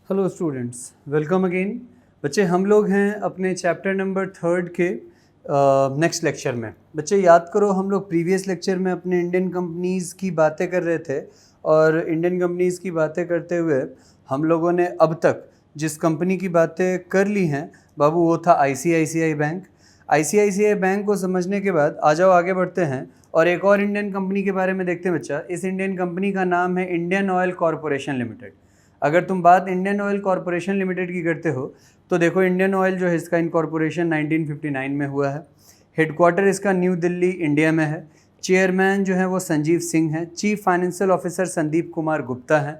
Hello students, welcome again. बच्चे, हम लोग हैं अपने चैप्टर नंबर 3 के नेक्स्ट लेक्चर में। बच्चे याद करो, हम लोग प्रीवियस लेक्चर में अपने इंडियन कंपनीज़ की बातें कर रहे थे और इंडियन कंपनीज़ की बातें करते हुए हम लोगों ने अब तक जिस कंपनी की बातें कर ली हैं बाबू, वो था आईसीआईसीआई बैंक। आईसीआईसीआई बैंक को समझने के बाद आ जाओ आगे बढ़ते हैं और एक और इंडियन कंपनी के बारे में देखते हैं। बच्चा, इस इंडियन कंपनी का नाम है इंडियन ऑयल कॉरपोरेशन लिमिटेड। अगर तुम बात इंडियन ऑयल कॉरपोरेशन लिमिटेड की करते हो तो देखो, इंडियन ऑयल जो है इसका इनकॉर्पोरेशन 1959 में हुआ है। हेडक्वार्टर इसका न्यू दिल्ली इंडिया में है। चेयरमैन जो है वो संजीव सिंह हैं। Chief financial officer Sandeep Kumar Gupta हैं।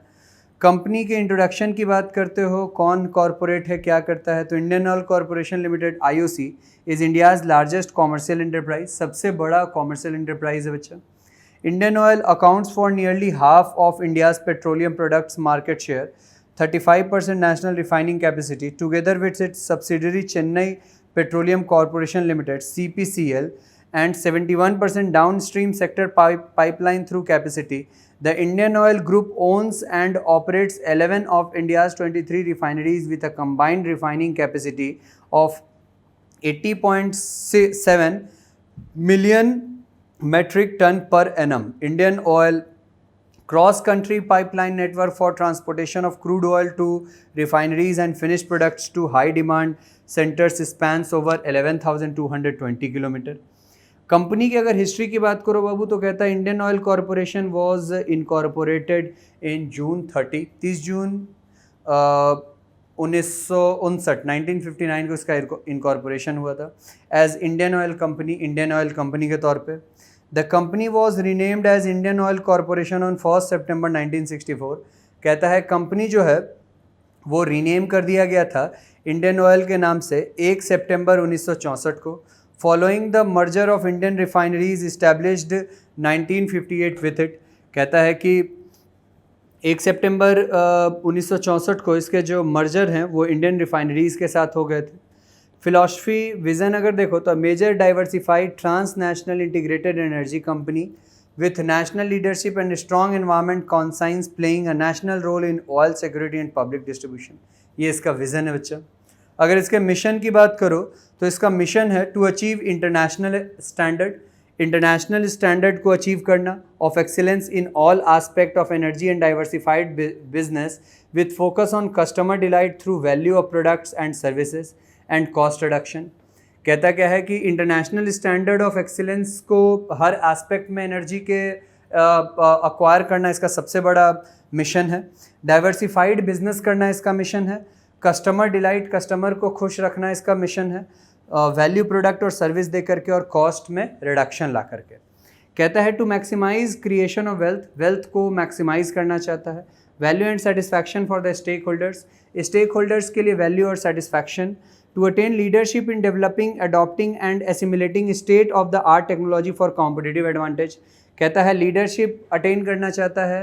कंपनी के इंट्रोडक्शन की बात करते हो, कौन कॉरपोरेट है, क्या करता है, तो Indian Oil corporation limited IOC is India's largest commercial enterprise, सबसे बड़ा कॉमर्शियल एंटरप्राइज है बच्चा। Indian Oil accounts for nearly half of India's petroleum products market share, 35% national refining capacity, together with its subsidiary Chennai Petroleum Corporation Limited (CPCL) and 71% downstream sector pipeline through capacity. The Indian Oil Group owns and operates 11 of India's 23 refineries with a combined refining capacity of 80.7 million metric ton per annum. Indian Oil cross-country pipeline network for transportation of crude oil to refineries and finished products to high-demand centers spans over 11,220 kilometre. Company की अगर history की बात करो बाबू, तो कहता है Indian Oil Corporation was incorporated in June 30 June 1959 को इसका इनकॉर्पोरेशन हुआ था as Indian Oil company, Indian Oil company के तौर पे। The company was renamed as Indian Oil Corporation on 1 सितंबर 1964। कहता है कंपनी जो है वो रीनेम कर दिया गया था इंडियन ऑयल के नाम से 1 सितंबर 1964 को, following the merger of Indian refineries established 1958 with it. कहता है कि 1 सितंबर 1964 को इसके जो मर्जर हैं वो इंडियन रिफाइनरीज़ के साथ हो गए थे। फिलॉसफी विज़न अगर देखो तो major diversified transnational integrated energy company with national leadership and strong environment conscience playing a national role in oil security and public distribution। ये इसका विज़न है बच्चा। अगर इसके मिशन की बात करो तो इसका मिशन है टू अचीव इंटरनेशनल स्टैंडर्ड को अचीव करना of excellence in all aspect of energy and diversified business with focus on customer delight through value of products and services and cost reduction. कहता क्या है कि इंटरनेशनल स्टैंडर्ड ऑफ एक्सीलेंस को हर aspect में energy के acquire करना इसका सबसे बड़ा मिशन है। डाइवर्सिफाइड बिजनेस करना इसका मिशन है। कस्टमर डिलाइट, कस्टमर को खुश रखना इसका मिशन है। वैल्यू प्रोडक्ट और सर्विस दे करके और कॉस्ट में रिडक्शन ला करके। कहता है to maximise creation of wealth, wealth को मैक्सिमाइज करना चाहता है। Value and satisfaction for the stakeholders के लिए वैल्यू और satisfaction. To attain leadership in developing, adopting and assimilating state of the art technology for competitive advantage। कहता है leadership attain करना चाहता है,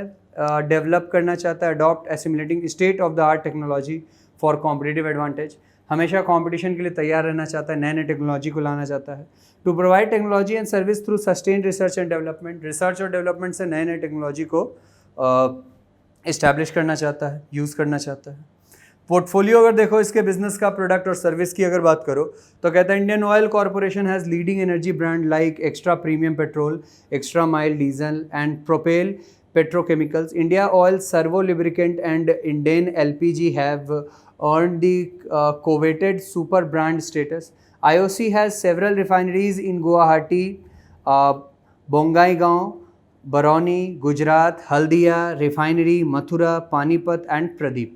डेवलप करना चाहता है, adopt assimilating state of the art technology for competitive advantage. हमेशा कंपटीशन के लिए तैयार रहना चाहता है, नए नए टेक्नोलॉजी को लाना चाहता है। To provide technology and service through sustained research and development, research और डेवलपमेंट से नए नए टेक्नोलॉजी को इस्टेब्लिश करना चाहता है, यूज़ करना चाहता है। पोर्टफोलियो अगर देखो इसके बिजनेस का, प्रोडक्ट और सर्विस की अगर बात करो तो कहता है Indian Oil corporation has leading energy brand like extra premium petrol, extra mile diesel and propel petrochemicals. India oil, servo lubricant and Indane LPG have earned the coveted super brand status. IOC has several refineries in Guwahati, Bongaigaon, Barauni, Gujarat, Haldia Refinery, Mathura, Panipat and Pradeep।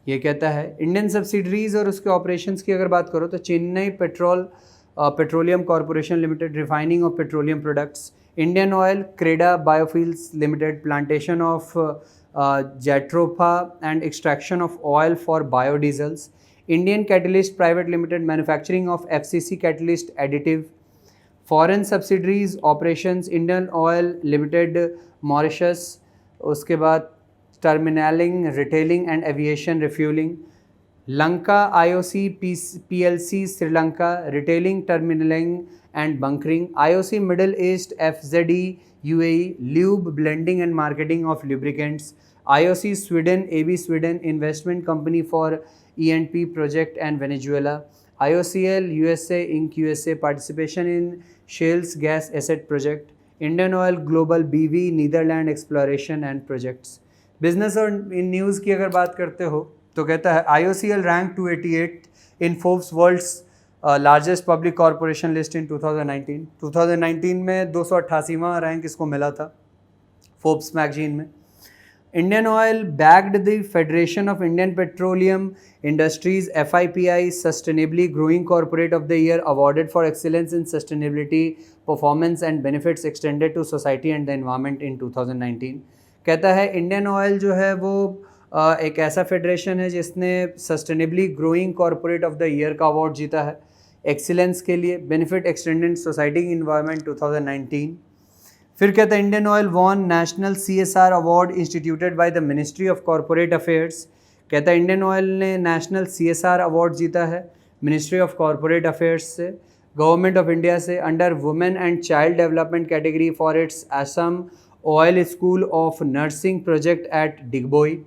ये कहता है Indian subsidiaries और उसके operations की अगर बात करो तो Chennai Petroleum Corporation Limited, refining of petroleum products. Indian Oil, CREDA Biofuels Limited, plantation of jatropha and extraction of oil for biodiesels. Indian Catalyst Private Limited, manufacturing of FCC catalyst additive. Foreign subsidiaries operations, Indian Oil Limited Mauritius, उसके बाद terminalling, retailing and aviation refuelling. Lanka IOC PLC Sri Lanka, retailing, terminalling and bunkering. IOC Middle East FZD UAE, lube blending and marketing of lubricants. IOC Sweden, AB Sweden, investment company for E&P project and Venezuela. IOCL USA Inc. USA, participation in Shell's gas asset project. Indian Oil Global BV, Netherlands exploration and projects. Business और इन news की अगर बात करते हो तो कहता है IOCL rank 288 in Forbes world's largest public corporation list in 2019. 2019 में 288वां रैंक इसको मिला था फोर्ब्स मैगजीन में. Indian Oil bagged the Federation of Indian Petroleum Industries FIPI Sustainably Growing Corporate of the Year awarded for excellence in sustainability performance and benefits extended to society and the environment in 2019. कहता है Indian oil जो है वो एक ऐसा federation है जिसने sustainably growing corporate of the year का अवार्ड जीता है एक्सीलेंस के लिए, बेनिफिट एक्सटेंडेड सोसाइटी इन्वायरमेंट 2019. फिर कहता है Indian Oil won national CSR award instituted by the ministry of corporate affairs. कहता है इंडियन ऑयल ने नेशनल CSR अवार्ड जीता है मिनिस्ट्री ऑफ कॉरपोरेट अफेयर्स से, गवर्नमेंट ऑफ इंडिया से, under women and child development category for its Assam oil school of nursing project at Digboi.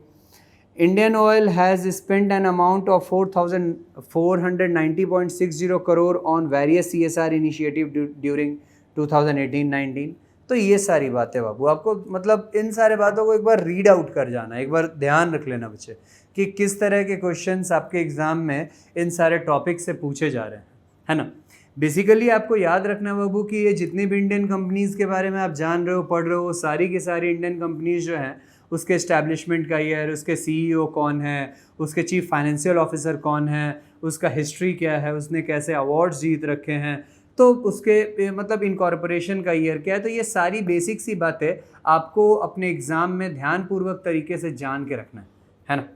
Indian Oil has spent an amount of 4,490.60 crore on various CSR initiative during 2018-19. तो ये सारी बातें बाबू आपको मतलब इन सारे बातों को एक बार रीड आउट कर जाना, एक बार ध्यान रख लेना बच्चे कि किस तरह के क्वेश्चंस आपके एग्जाम में इन सारे टॉपिक से पूछे जा रहे हैं, है ना. बेसिकली आपको याद रखना बाबू कि ये जितनी भी इंडियन कंपनीज़ के बारे में आप जान रहे हो, पढ़ रहे हो, सारी की सारी इंडियन कंपनीज़ जो हैं उसके इस्टेब्लिशमेंट का ईयर, उसके CEO कौन है, उसके चीफ फाइनेंशियल ऑफिसर कौन है, उसका हिस्ट्री क्या है, उसने कैसे अवार्ड्स जीत रखे हैं, तो उसके मतलब इनकॉर्पोरेशन का ईयर क्या है. तो ये सारी बेसिक सी बातें आपको अपने एग्ज़ाम में ध्यानपूर्वक तरीके से जान के रखना है ना.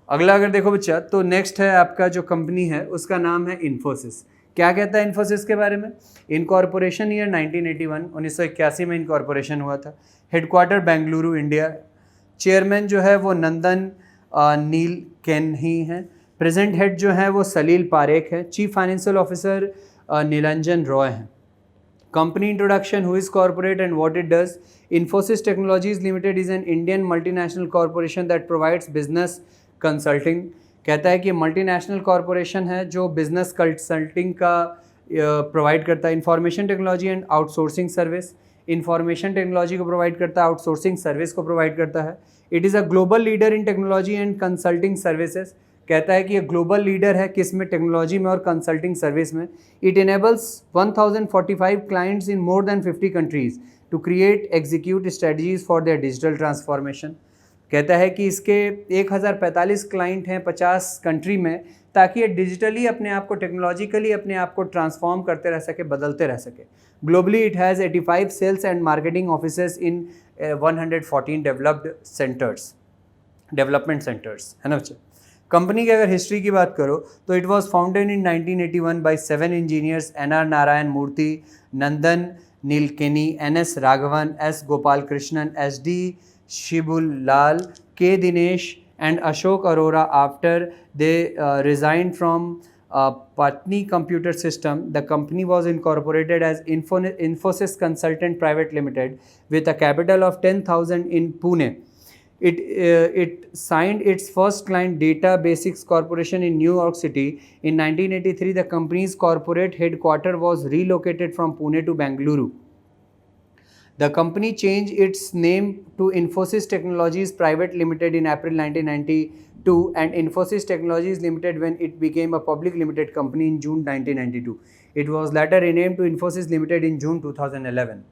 अगला अगर देखो बच्चा तो नेक्स्ट है आपका जो कंपनी है उसका नाम है इन्फोसिस. क्या कहता है इन्फोसिस के बारे में? इनकॉर्पोरेशन ईयर 1981, 1981 में इनकॉर्पोरेशन हुआ था. Headquarter Bengaluru India. चेयरमैन जो है वो नंदन नीलकेनी हैं. प्रेजेंट हेड जो है वो सलील पारेख है. चीफ फाइनेंशियल ऑफिसर नीलंजन रॉय हैं. Company introduction, who is corporate and what it does. Infosys technologies limited is an Indian multinational corporation that provides business consulting. कहता है कि मल्टीनेशनल कॉर्पोरेशन है जो बिजनेस कंसल्टिंग का प्रोवाइड करता है. Information technology and outsourcing service. Information technology को provide करता है, आउटसोर्सिंग सर्विस को प्रोवाइड करता है. It is a global leader in technology and consulting services. कहता है कि ये ग्लोबल लीडर है किस में? टेक्नोलॉजी में और कंसल्टिंग सर्विस में. It enables 1045 clients in more than 50 countries to create execute strategies for their digital transformation. कहता है कि इसके 1045 क्लाइंट हैं 50 कंट्री में, ताकि ये डिजिटली अपने आप को, टेक्नोलॉजिकली अपने आप को ट्रांसफॉर्म करते रह सके, बदलते रह सके. Globally it has 85 sales and marketing offices in 114 development centres, है ना बच्चे. कंपनी की अगर हिस्ट्री की बात करो तो it was founded in 1981 by 7 engineers, NR Narayana Murthy, Nandan Nilekani, NS Raghavan, S Gopal Krishnan, SD Shibulal, K Dinesh and Ashok Arora. After they resigned from Patni Computer System, the company was incorporated as Infosys Consultant Private Limited with a capital of 10,000 in Pune. It signed its first client, Data Basics Corporation, in New York City. In 1983, the company's corporate headquarters was relocated from Pune to Bengaluru. The company changed its name to Infosys Technologies Private Limited in April 1992 and Infosys Technologies Limited when it became a public limited company in June 1992. It was later renamed to Infosys Limited in June 2011.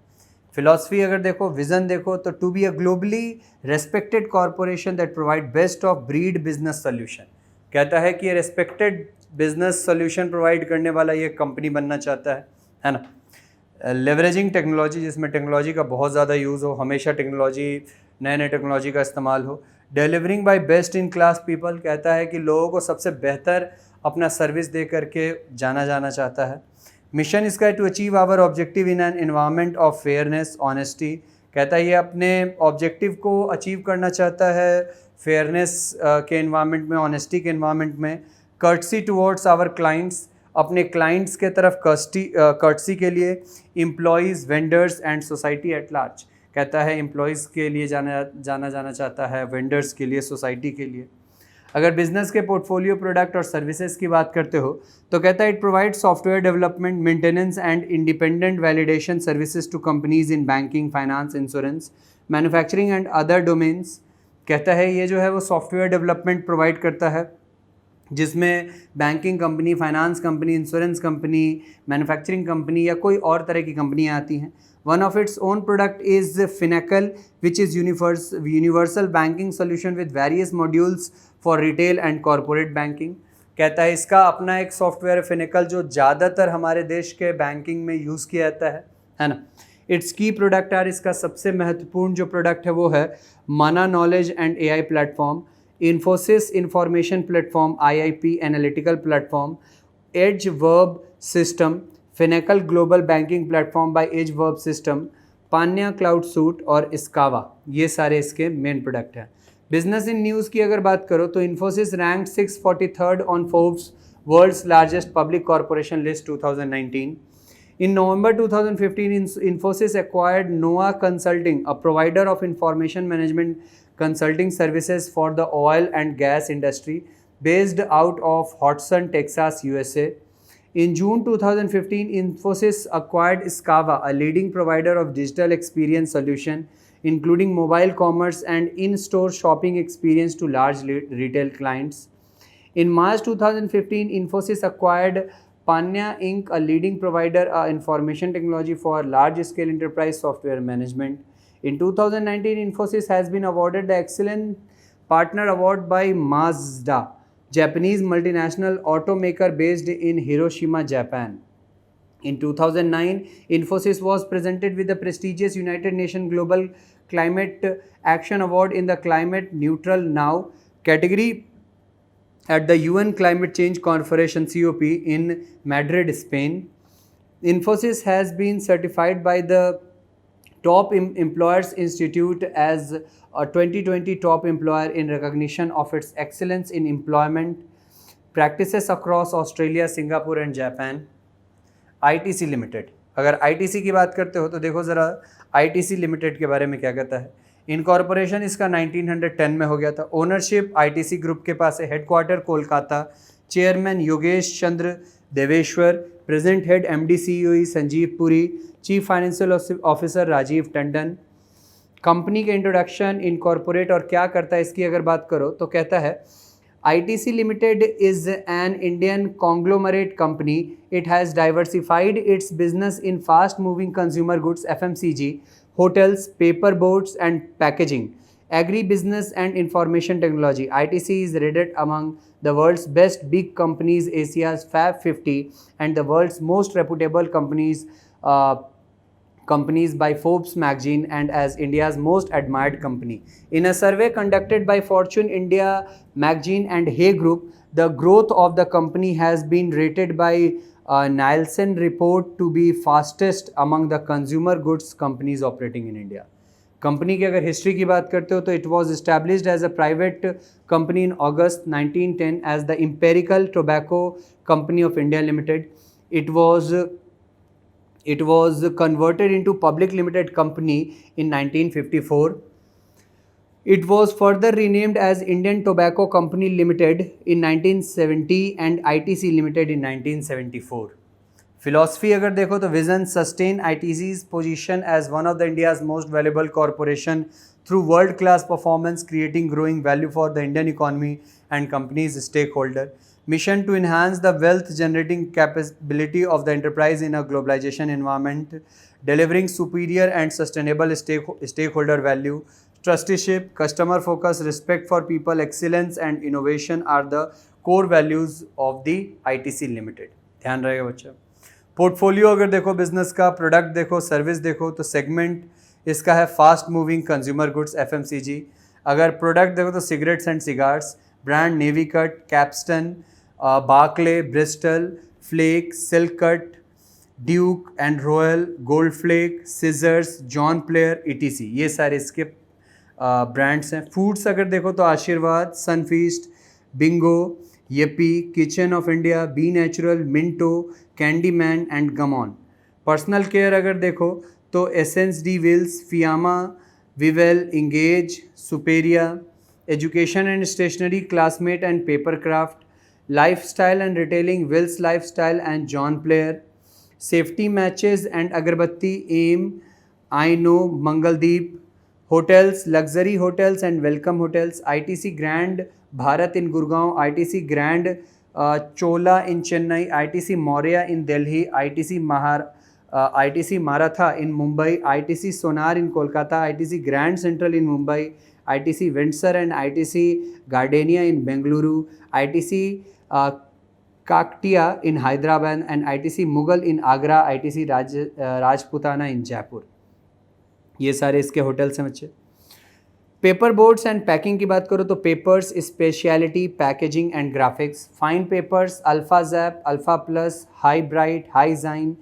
Philosophy अगर देखो, vision देखो तो to be a globally respected corporation that provide best of breed business solution. कहता है कि ये respected business solution provide करने वाला ये कंपनी बनना चाहता है ना. लेवरेजिंग टेक्नोलॉजी, जिसमें टेक्नोलॉजी का बहुत ज़्यादा यूज़ हो, हमेशा टेक्नोलॉजी, नए नए टेक्नोलॉजी का इस्तेमाल हो. Delivering by best in class people. कहता है कि लोगों को सबसे बेहतर अपना सर्विस दे करके जाना चाहता है. मिशन इसका है to achieve our objective in an environment of fairness honesty. कहता है ये अपने ऑब्जेक्टिव को अचीव करना चाहता है फेयरनेस के एनवायरनमेंट में, ऑनेस्टी के एनवायरनमेंट में. कर्टसी टुवर्ड्स आवर क्लाइंट्स, अपने क्लाइंट्स के तरफ कर्टसी के लिए. Employees, vendors and society at large. कहता है एम्प्लॉयज़ के लिए जाना चाहता है, वेंडर्स के लिए, सोसाइटी के लिए। अगर बिजनेस के पोर्टफोलियो प्रोडक्ट और सर्विसेज की बात करते हो तो कहता है it provide software development, maintenance and independent validation services to companies in banking, finance, insurance, manufacturing and other domains. कहता है ये जो है वो सॉफ्टवेयर डेवलपमेंट प्रोवाइड करता है जिसमें banking company, finance company, insurance company, manufacturing company या कोई और तरह की कंपनियाँ आती हैं। One of its own product is Finacle which is universal banking solution with various modules for retail and corporate banking. कहता है इसका अपना एक सॉफ्टवेयर फिनेकल जो ज़्यादातर हमारे देश के बैंकिंग में यूज़ किया जाता है ना। इट्स की प्रोडक्ट आर, इसका सबसे महत्वपूर्ण जो प्रोडक्ट है वो है माना knowledge and AI platform, Infosys information platform IIP analytical platform, Edge Verve system, Finacle global banking platform by Edge Verve system, Panaya cloud suite और इस्कावा, ये सारे इसके मेन प्रोडक्ट हैं। बिजनेस इन न्यूज़ की अगर बात करो तो Infosys ranked 643rd on Forbes world's largest public corporation list 2019। In November 2015, Infosys acquired Noah Consulting, a provider of information management consulting services for the oil and gas industry, based out of Hodson, Texas, USA. In June 2015, Infosys acquired Iskava, a leading provider of digital experience solution, including mobile commerce and in-store shopping experience to large retail clients. In March 2015, Infosys acquired Panya Inc., a leading provider of information technology for large-scale enterprise software management. In 2019, Infosys has been awarded the Excellent Partner Award by Mazda, Japanese multinational automaker based in Hiroshima, Japan. In 2009, Infosys was presented with the prestigious United Nations Global Climate Action Award in the Climate Neutral Now category at the UN Climate Change Conference COP in Madrid, Spain. Infosys has been certified by the Top Employers Institute as a 2020 top employer in recognition of its excellence in employment practices across Australia, Singapore and Japan. ITC Limited, अगर ITC की बात करते हो तो देखो ज़रा ITC Limited के बारे में क्या कहता है। इनकॉर्पोरेशन इसका 1910 में हो गया था। ओनरशिप ITC ग्रुप के पास है। Headquarter Kolkata. Chairman Yogesh Chandra Deveshwar. Present head MD CEO Sanjiv Puri. Chief financial officer Rajiv Tandon. Company के इंट्रोडक्शन, इनकॉर्पोरेट और क्या करता है इसकी अगर बात करो तो कहता है ITC Limited is an Indian conglomerate company. It has diversified its business in fast-moving consumer goods (FMCG), hotels, paper boats and packaging, agri-business and information technology. ITC is rated among the world's best big companies, Asia's Fab 50 and the world's most reputable companies by Forbes magazine and as India's most admired company. In a survey conducted by Fortune India magazine and Hay Group, the growth of the company has been rated by Nielsen report to be fastest among the consumer goods companies operating in India. Company की अगर history की बात करते हो तो it was established as a private company in August 1910 as the Imperial Tobacco Company of India Limited. It was converted into public limited company in 1954. It was further renamed as Indian Tobacco Company Limited in 1970 and ITC Limited in 1974. Philosophy अगर देखो तो vision sustain ITC's position as one of the India's most valuable corporation through world class performance, creating growing value for the Indian economy and companies stakeholder. Mission to enhance the wealth generating capability of the enterprise in a globalization environment, delivering superior and sustainable stakeholder value. Trusteeship, customer focus, respect for people, excellence and innovation are the core values of the ITC Limited. ध्यान रहेगा बच्चा. Portfolio अगर देखो business का, product देखो, service देखो तो segment इसका है fast moving consumer goods FMCG. अगर प्रोडक्ट देखो तो cigarettes and cigars. Brand Navy Cut, Capstan, Barclay, Bristol, Flake, Silk Cut, Duke and Royal, Gold Flake, Scissors, John Player ETC, ये सारे इसके ब्रांड्स हैं. फूड्स अगर देखो तो Aashirvaad, Sunfeast, Bingo, Yippee, kitchen of India, B Natural, Minto, Candyman and GumOn. Personal care अगर देखो तो Essenza Di Wills, Fiama, Vivel, Engage, Superia, education and stationery, Classmate and Paperkraft, lifestyle and retailing, Wills Lifestyle and John Player, safety matches and agarbatti, M, I no, Mangaldeep, hotels, luxury hotels and welcome hotels, ITC Grand Bharat in Gurgaon, ITC Grand Chola in Chennai, ITC Maurya in Delhi, ITC Maratha in Mumbai, ITC Sonar in Kolkata, ITC Grand Central in Mumbai, ITC Windsor and ITC Gardenia in Bengaluru, ITC Kaktiya in Hyderabad and ITC Mughal in Agra, ITC Rajputana in Jaipur. ये सारे इसके hotels हैं बच्चे। Paper boards and packing की बात करो तो papers, speciality, packaging and graphics, fine papers, Alpha Zap, Alpha Plus, Hi Bright, Hi Zine,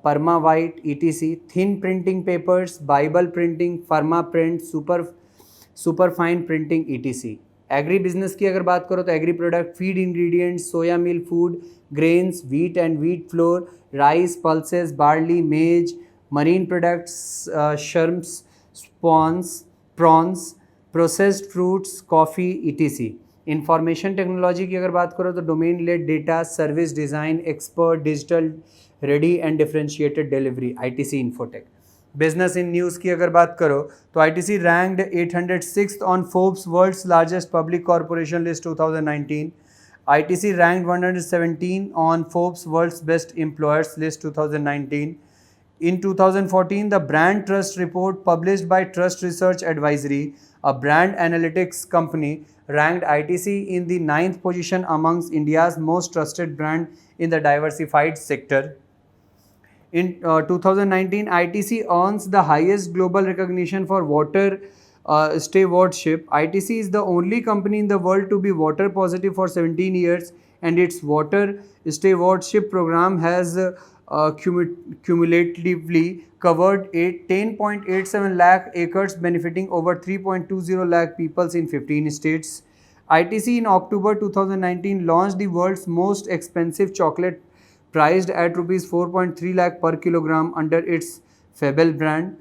Perma white, ETC, thin printing papers, Bible printing, Pharma print, super fine printing, ETC. Agri business की अगर बात करो तो agri product, feed ingredients, soya meal food, grains, wheat and wheat flour, rice, pulses, barley, maize, marine products, shrimps, prawns, processed fruits, coffee, etc. Information technology की अगर बात करो तो domain led data, service design, expert, digital, ready and differentiated delivery, ITC Infotech. Business in news की अगर बात करो तो ITC ranked 806th on Forbes world's largest public corporation list 2019, ITC ranked 117 on Forbes world's best employers list 2019. In 2014, the Brand Trust Report published by Trust Research Advisory, a brand analytics company, ranked ITC in the 9th position amongst India's most trusted brand in the diversified sector. In 2019, ITC earns the highest global recognition for water stewardship. ITC is the only company in the world to be water positive for 17 years, and its water stewardship program has cumulatively covered 10.87 lakh acres, benefiting over 3.20 lakh people in 15 states. ITC in October 2019 launched the world's most expensive chocolate, priced at rupees 4.3 lakh per kilogram under its Fable brand.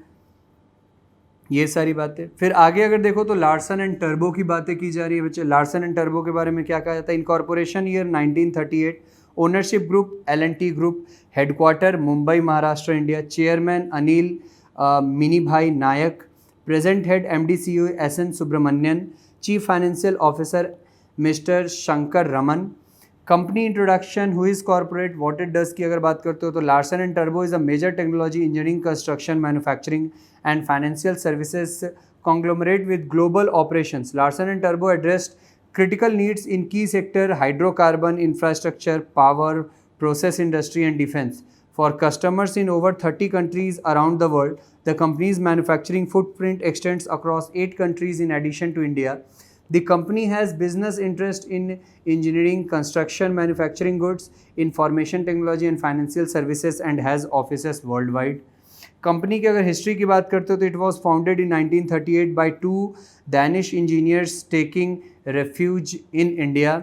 ये सारी बातें। फिर आगे अगर देखो तो Larsen and turbo की बातें की जा रही है बच्चे। लार्सन एंड टर्बो के बारे में क्या कहा जाता है? Incorporation year 1938, ownership group L&T group, headquarter Mumbai Maharashtra India, chairman Anil Manibhai Naik, present head MD CEO SN Subrahmanyan, chief financial officer mister Shankar Raman. Company introduction, who is corporate, what it does की अगर बात करते हो तो लार्सन एंड टर्बो is a major technology, engineering, construction, manufacturing and financial services conglomerate with global operations. Larsen & Toubro addressed critical needs in key sector hydrocarbon, infrastructure, power, process industry and defense. For customers in over 30 countries around the world, the company's manufacturing footprint extends across 8 countries in addition to India. The company has business interest in engineering, construction, manufacturing goods, information technology and financial services and has offices worldwide. Company की अगर history की बात करते हो तो it was founded in 1938 by 2 Danish engineers taking refuge in India.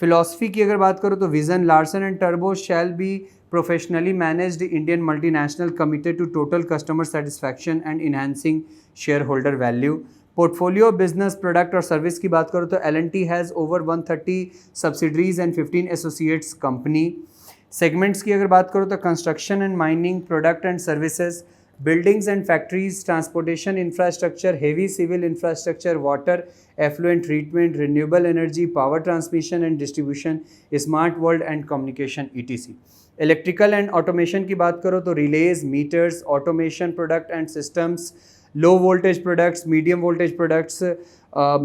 Philosophy की अगर बात करो तो विजन, लार्सन एंड टर्बो shall be professionally managed Indian multinational committed to total customer satisfaction and enhancing shareholder value. Portfolio business, product और service की बात करो तो L&T has over 130 subsidiaries and 15 associates company. Segments की अगर बात करो तो construction and mining, product and services, buildings and factories, transportation infrastructure, heavy civil infrastructure, water effluent treatment, renewable energy, power transmission and distribution, smart world and communication etc. Electrical and automation की बात करो तो relays, meters, automation product and systems, low voltage products, medium voltage products,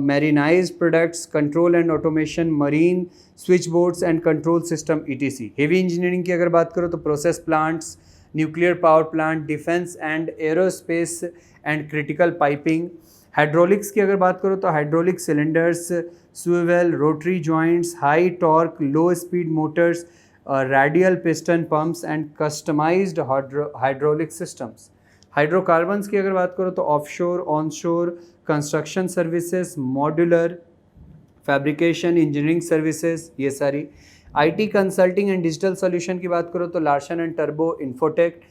marinized products, control and automation, marine switchboards and control system etc. Heavy engineering की अगर बात करो तो process plants, nuclear power plant, defence and aerospace and critical piping. Hydraulics की अगर बात करो तो hydraulic cylinders, swivel, rotary joints, high torque, low speed motors, radial piston pumps and customised hydraulic systems. Hydrocarbons की अगर बात करो तो offshore, onshore, construction services, modular, fabrication, engineering services, ये सारी. IT consulting and digital solution की बात करो तो लार्सन एंड टर्बो, Infotech,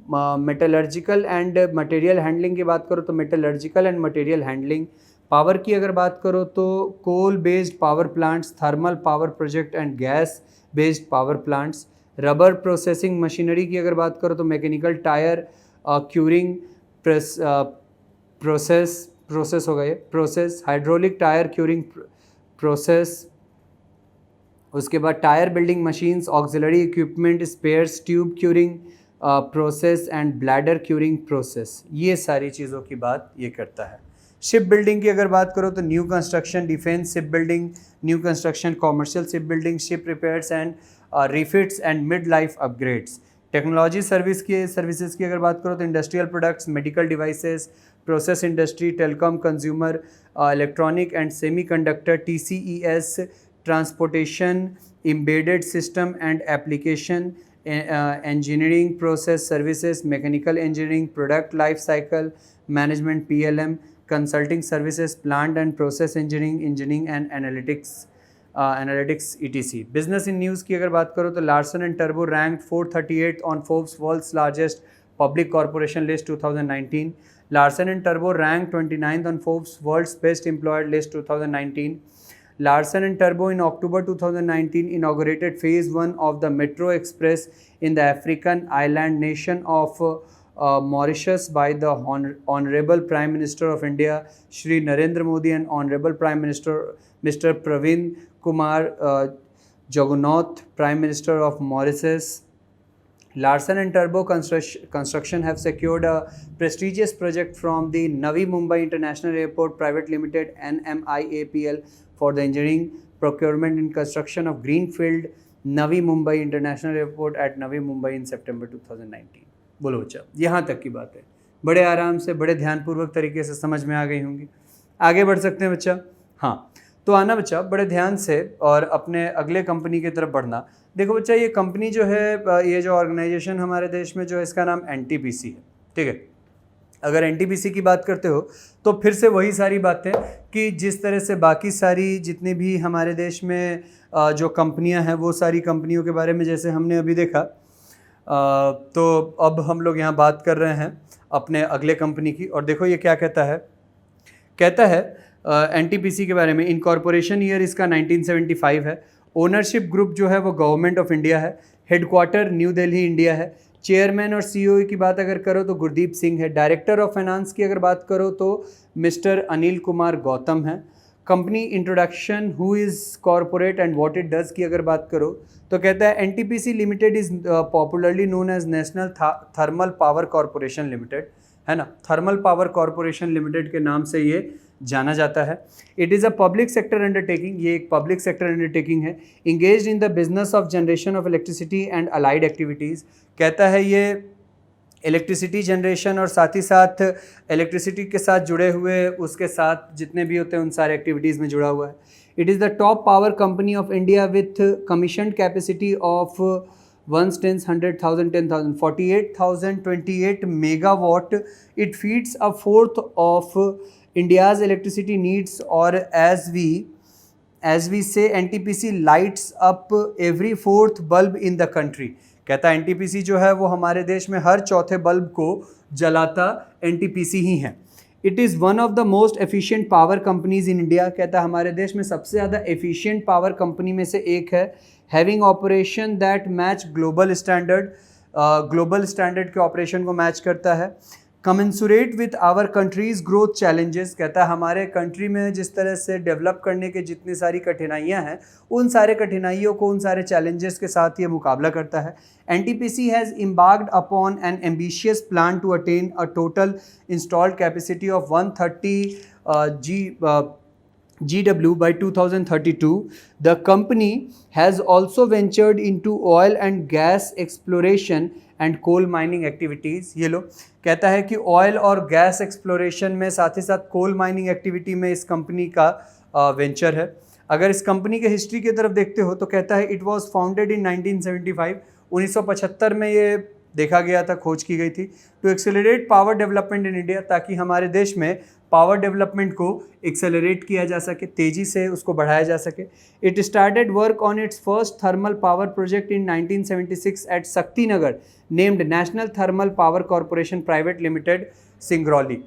metallurgical and material handling की बात करो तो metallurgical and material handling. Power की अगर बात करो तो coal based power plants, thermal power project and gas based power plants. Rubber processing machinery की अगर बात करो तो मैकेनिकल टायर क्यूरिंग प्रोसेस हो गए process, hydraulic tyre curing process. उसके बाद tyre building machines, auxiliary equipment, spares, tube curing process and bladder curing process. ये सारी चीज़ों की बात ये करता है। शिप बिल्डिंग की अगर बात करो तो new construction, defence ship building, new construction, commercial ship building, ship repairs and refits and mid life upgrades. Technology services की अगर बात करो तो industrial products, medical devices, process industry, telecom, consumer electronic and semiconductor, TCES, transportation, embedded system and application, engineering process services, mechanical engineering, product life cycle management, PLM, consulting services, plant and process engineering and analytics etc. Business in news की अगर बात करो तो Larsen and Toubro ranked 438th on Forbes World's Largest Public Corporation List 2019. Larsen and Toubro ranked 29th on Forbes World's Best Employer List 2019. Larsen and Toubro in October 2019 inaugurated phase 1 of the Metro Express in the African island nation of Mauritius by the Honorable Prime Minister of India Shri Narendra Modi and Honorable Prime Minister Mr. Praveen Kumar Jagannath, Prime Minister of Mauritius. Larsen and Toubro Construction have secured a prestigious project from the Navi Mumbai International Airport Private Limited NMIAPL for the engineering, procurement and construction of Greenfield Navi Mumbai International Airport at Navi Mumbai in September 2019. बोलो बच्चा, यहाँ तक की बात है। बड़े आराम से, बड़े ध्यानपूर्वक तरीके से समझ में आ गई होंगी। आगे बढ़ सकते हैं बच्चा। हाँ, तो आना बच्चा बड़े ध्यान से और अपने अगले कंपनी की तरफ बढ़ना। देखो बच्चा, ये कंपनी जो है, ये जो ऑर्गेनाइजेशन हमारे देश में जो है, इसका नाम NTPC है। ठीक है, अगर NTPC की बात करते हो तो फिर से वही सारी बातें कि जिस तरह से बाकी सारी जितनी भी हमारे देश में जो कंपनियां हैं, वो सारी कंपनियों के बारे में जैसे हमने अभी देखा, तो अब हम लोग यहाँ बात कर रहे हैं अपने अगले कंपनी की। और देखो ये क्या कहता है NTPC के बारे में। इनकॉर्पोरेशन ईयर इसका 1975 है। ओनरशिप ग्रुप जो है वो गवर्नमेंट ऑफ इंडिया है। हेडक्वार्टर न्यू दिल्ली इंडिया है। चेयरमैन और CEO की बात अगर करो तो गुरदीप सिंह है। डायरेक्टर ऑफ फाइनेंस की अगर बात करो तो मिस्टर अनिल कुमार गौतम है। Company introduction, who is corporate and what it does की अगर बात करो तो कहता है NTPC limited is popularly known as national thermal power corporation limited, है ना। थर्मल पावर कॉरपोरेशन लिमिटेड के नाम से ये जाना जाता है। It is a public sector undertaking, ये एक पब्लिक सेक्टर अंडरटेकिंग है। Engaged in the business of generation of electricity and allied activities, कहता है ये इलेक्ट्रिसिटी जनरेशन और साथ ही साथ इलेक्ट्रिसिटी के साथ जुड़े हुए उसके साथ जितने भी होते हैं उन सारे एक्टिविटीज़ में जुड़ा हुआ है। It is the top power company of India with commissioned capacity of 1 10 100,000 10,000 48,028 megawatt. It feeds a fourth of India's electricity needs, or as we say, NTPC lights up every fourth bulb in the country. कहता है NTPC जो है वो हमारे देश में हर चौथे bulb को जलाता NTPC ही है। It is one of the most efficient power companies in India, कहता है हमारे देश में सबसे ज़्यादा एफिशिएंट पावर कंपनी में से एक है। Having operation that match global standard, global standard के ऑपरेशन को मैच करता है। Commensurate with our country's growth challenges, कहता है हमारे कंट्री में जिस तरह से डेवलप करने के जितनी सारी कठिनाइयां हैं, उन सारे कठिनाइयों को, उन सारे चैलेंजेस के साथ ये मुकाबला करता है। NTPC has embarked upon an ambitious plan to attain a total installed capacity of 130 GW by 2032. The company has also ventured into oil and gas exploration and coal mining activities. ये लो कहता है कि ऑयल और gas exploration में साथ ही साथ coal mining activity में इस कंपनी का वेंचर है। अगर इस कंपनी के हिस्ट्री की तरफ देखते हो तो कहता है इट वाज फाउंडेड इन 1975, 1975 में ये देखा गया था, खोज की गई थी। To accelerate power development in India, ताकि हमारे देश में पावर डेवलपमेंट को एक्सेलरेट किया जा सके, तेज़ी से उसको बढ़ाया जा सके। It started work on its first thermal power project in 1976 at Shakti Nagar, named National thermal power Corporation Private Limited, Singrauli.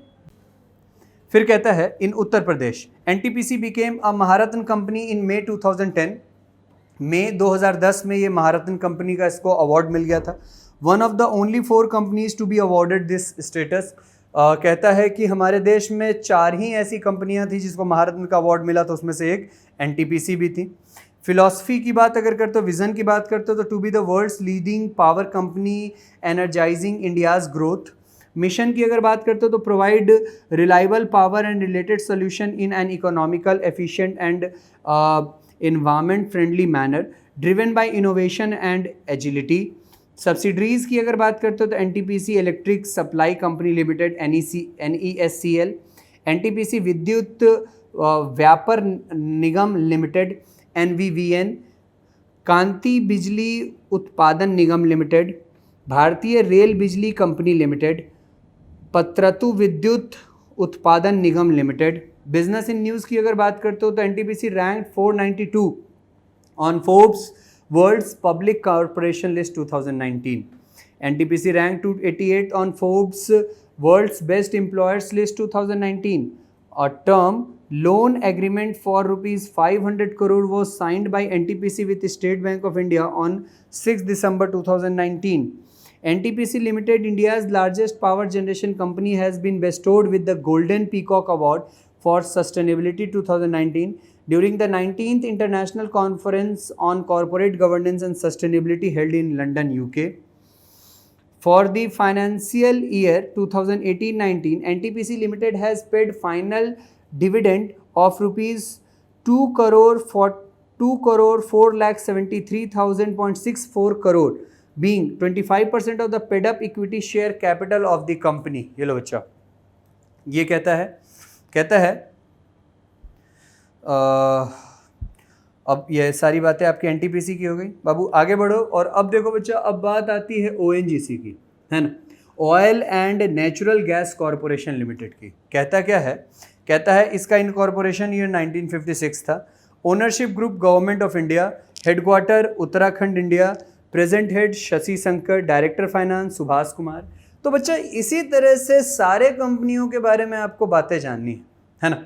फिर कहता है in Uttar Pradesh NTPC became a Maharatna company in मई 2010। मई 2010 में ये महारत्न कंपनी का इसको अवार्ड मिल गया था। One of the only 4 companies to be awarded this status. कहता है कि हमारे देश में 4 ही ऐसी कंपनियां थी जिसको महारत्न का अवार्ड मिला, तो उसमें से एक एनटीपीसी भी थी। फिलॉसफी की बात अगर करते हो, विजन की बात करते हो, तो to be the world's leading power company energising India's growth. Mission की अगर बात करते हो तो provide reliable power and related solution in an economical, efficient and environment friendly manner, driven by innovation and agility. Subsidiaries की अगर बात करते हो तो NTPC electric supply company limited, NESCL, NTPC Vidyut Vyapar Nigam limited, NVVN, Kanti Bijli Utpadan Nigam limited, Bharatiya rail Bijlee company limited, Patratu विद्युत Utpadan Nigam limited. Business in news की अगर बात करते हो तो NTPC rank 492 on Forbes world's public corporation list 2019। NTPC rank 288 on Forbes world's best employers list 2019। A term loan agreement for rupees 500 crore was signed by NTPC with State Bank of India on 6 December 2019. NTPC Limited, India's largest power generation company, has been bestowed with the Golden Peacock Award for Sustainability 2019 during the 19th International Conference on Corporate Governance and Sustainability held in London, UK. For the financial year 2018-19, NTPC Limited has paid final dividend of rupees 2 crore 4,73,000.64 crore, being 25% of the paid up equity share capital of the company. ये लो बच्चा, ये कहता है अब ये सारी बातें आपकी एनटीपीसी की हो गई। बाबू आगे बढ़ो, और अब देखो बच्चा, अब बात आती है ओएनजीसी की, है ना, oil and natural gas corporation limited की। कहता क्या है? कहता है इसका इनकॉर्पोरेशन ईयर 1956 था। Ownership group government of India, headquarter Uttarakhand India, present head Shashi Shankar, director finance Subhash Kumar. तो बच्चा इसी तरह से सारे कंपनियों के बारे में आपको बातें जाननी है ना।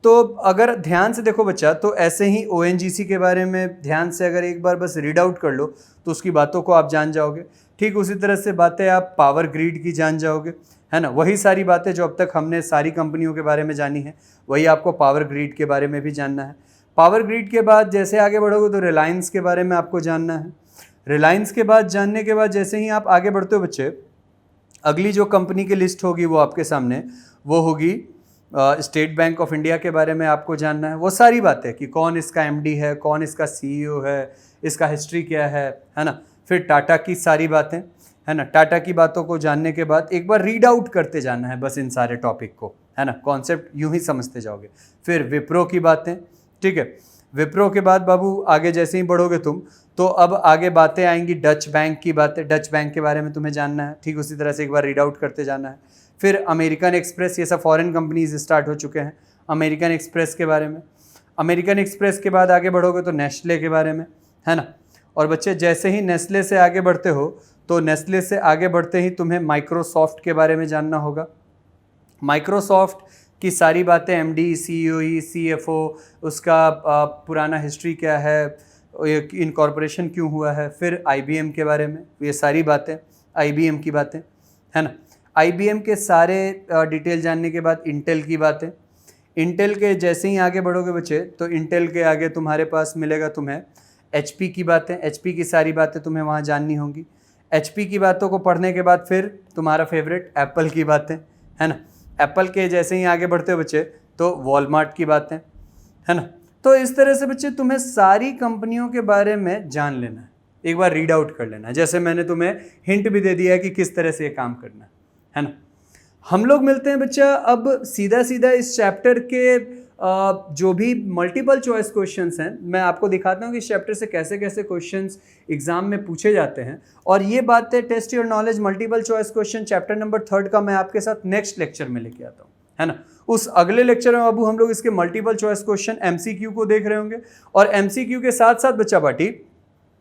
तो अगर ध्यान से देखो बच्चा, तो ऐसे ही ओएनजीसी के बारे में ध्यान से अगर एक बार बस रीड आउट कर लो तो उसकी बातों को आप जान जाओगे। ठीक उसी तरह से बातें आप पावर ग्रिड की जान जाओगे, है ना। वही सारी बातें जो अब तक हमने सारी कंपनियों के बारे में जानी है, वही आपको पावर ग्रिड के बारे में भी जानना है। पावर ग्रिड के बाद जैसे आगे बढ़ोगे तो रिलायंस के बारे में आपको जानना है। रिलायंस के बाद जानने के बाद जैसे ही आप आगे बढ़ते हो बच्चे, अगली जो कंपनी की लिस्ट होगी वो आपके सामने, वो होगी स्टेट बैंक ऑफ इंडिया के बारे में आपको जानना है। वो सारी बातें कि कौन इसका एमडी है, कौन इसका सीईओ है, इसका हिस्ट्री क्या है ना। फिर टाटा की सारी बातें, है ना। टाटा की बातों को जानने के बाद एक बार रीड आउट करते जाना है बस इन सारे टॉपिक को, है ना। कॉन्सेप्ट यूं ही समझते जाओगे। फिर विप्रो की बातें, ठीक है। विप्रो के बाद बाबू आगे जैसे ही बढ़ोगे तुम, तो अब आगे बातें आएंगी डच बैंक की बातें। डच बैंक के बारे में तुम्हें जानना है, ठीक उसी तरह से एक बार रीड आउट करते जाना है। फिर अमेरिकन एक्सप्रेस, ये सब फॉरेन कंपनीज स्टार्ट हो चुके हैं। अमेरिकन एक्सप्रेस के बारे में, अमेरिकन एक्सप्रेस के बाद आगे बढ़ोगे तो नेस्ले के बारे में, है ना। और बच्चे जैसे ही नेस्ले से आगे बढ़ते हो, तो नेस्ले से आगे बढ़ते ही तुम्हें माइक्रोसॉफ्ट के बारे में जानना होगा। माइक्रोसॉफ्ट की सारी बातें, एमडी, सीईओ, सीएफओ, उसका पुराना हिस्ट्री क्या है, इनकॉर्पोरेशन क्यों हुआ है। फिर आईबीएम के बारे में, ये सारी बातें आईबीएम की बातें, है ना। आईबीएम के सारे डिटेल जानने के बाद इंटेल की बातें। इंटेल के जैसे ही आगे बढ़ोगे बच्चे, तो इंटेल के आगे तुम्हारे पास मिलेगा तुम्हें एचपी की बातें। एचपी की सारी बातें तुम्हें वहाँ जाननी होंगी। एचपी की बातों को पढ़ने के बाद फिर तुम्हारा फेवरेट एप्पल की बातें, है ना। एप्पल के जैसे ही आगे बढ़ते हो बच्चे, तो वॉलमार्ट की बातें, है ना। तो इस तरह से बच्चे तुम्हें सारी कंपनियों के बारे में जान लेना है, एक बार रीड आउट कर लेना है। जैसे मैंने तुम्हें हिंट भी दे दिया है कि किस तरह से ये काम करना है ना। हम लोग मिलते हैं बच्चा अब सीधा सीधा इस चैप्टर के जो भी मल्टीपल चॉइस क्वेश्चंस हैं, मैं आपको दिखाता हूँ कि इस चैप्टर से कैसे कैसे क्वेश्चंस एग्जाम में पूछे जाते हैं। और ये बातें test your knowledge multiple choice question chapter number 3 का मैं आपके साथ नेक्स्ट लेक्चर में लेके आता हूँ। है ना। उस अगले लेक्चर में बाबू हम लोग इसके मल्टीपल चॉइस क्वेश्चन एमसीक्यू को देख रहे होंगे, और एमसीक्यू के साथ साथ बच्चा पार्टी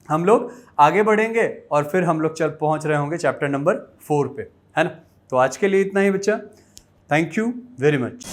हम लोग आगे बढ़ेंगे और फिर हम लोग चल पहुंच रहे होंगे चैप्टर नंबर 4 पे, है ना। तो आज के लिए इतना ही बच्चा, थैंक यू वेरी मच।